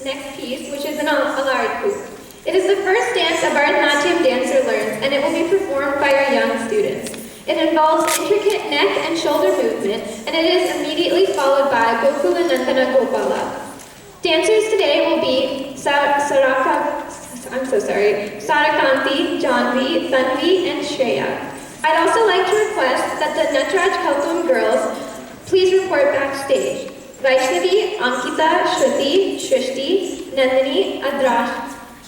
next piece, which is an Alaripu. It is the first dance a Bharatanatyam dancer learns, and it will be performed by our young students. It involves intricate neck and shoulder movement, and it is immediately followed by Gokula Nandana Gopala. Dancers today will be Sarakanti, Janvi, Tanvi, and Shreya. I'd also like to request that the Natraj Kaltum girls please report backstage. Vaishnavi, Ankita, Shruti, Shrishti, Nandini,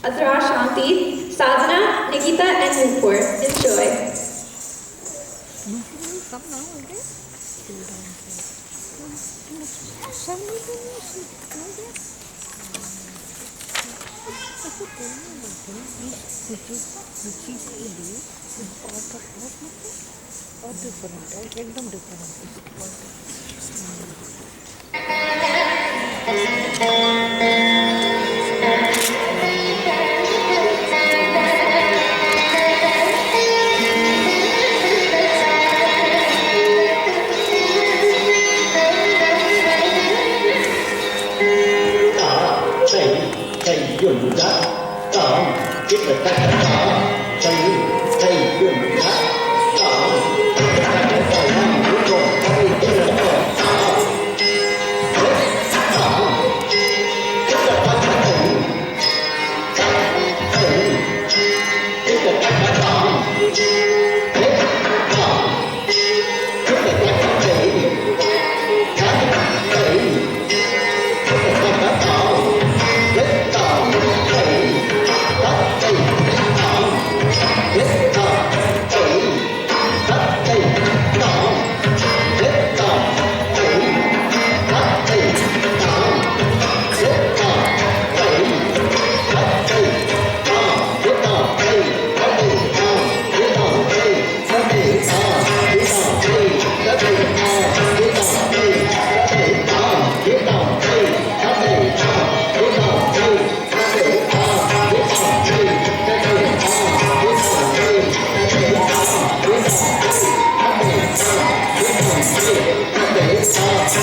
Adrashanti, Sadhana, Nikita, and Nupur. Enjoy. एकदम different dùng đất còn biết là ta có xây dùng đất còn ta có tài năng cuối cùng ta đi tới là còn rất là ta đã thử rất là ta đã còn Hãy subscribe cho kênh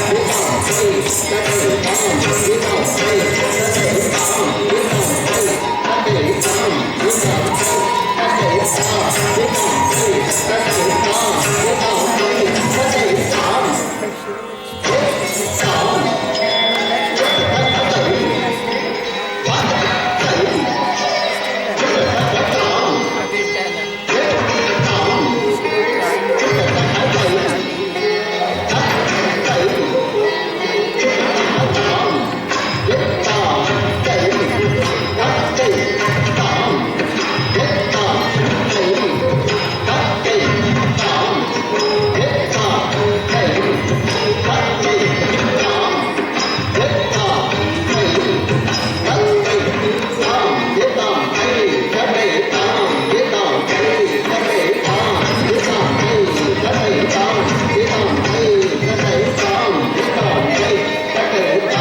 Ghiền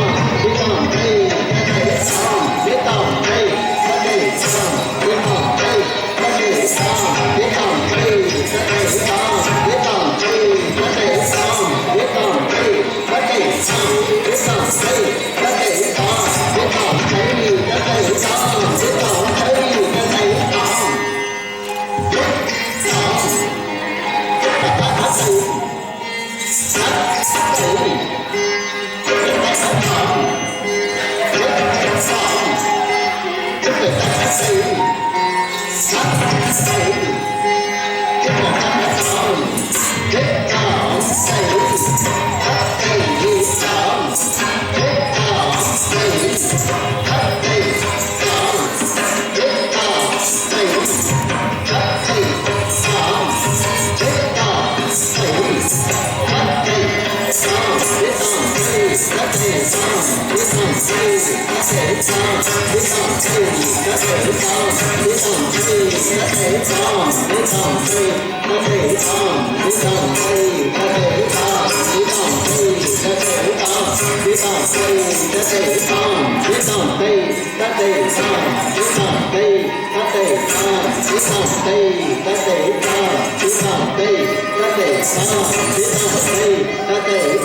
Mì Gõ để không bỏ lỡ